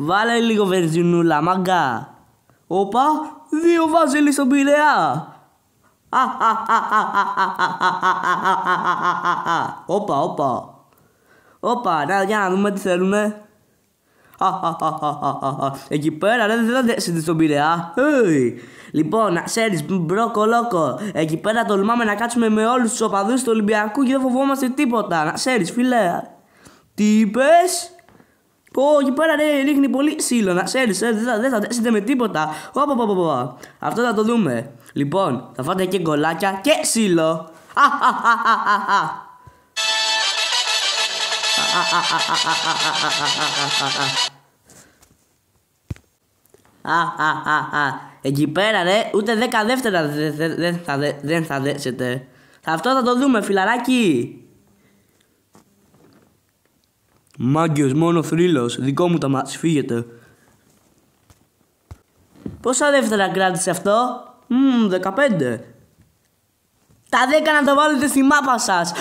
Βάλε λίγο βενζινούλα, μαγκά. Όπα, 2 βάζελοι στον Πειραιά. Όπα, για να δούμε τι θέλουνε. Εκεί πέρα δεν θα δέσετε στον Πειραιά. Λοιπόν, να ξέρεις, μπροκολόκο, εκεί πέρα τολμάμε να κάτσουμε με όλους τους οπαδούς του Ολυμπιακού και δεν φοβόμαστε τίποτα. Να ξέρεις, φίλε. Τι είπες? Εκεί πέρα ρίχνει πολύ ξύλο, να ξέρεις, δεν θα δέσετε με τίποτα. Αυτό θα το δούμε. Λοιπόν, θα φάτε και γκολάκια και ξύλο. Εκεί πέρα ούτε 10 δεύτερα δεν θα δέσετε. Αυτό θα το δούμε, φιλαράκι. Μάγκες, μόνο θρύλος, δικό μου τα μάτς, φύγετε. Πόσα δεύτερα κράτησε αυτό? 15. Τα 10 να το βάλετε στη μάπα σας.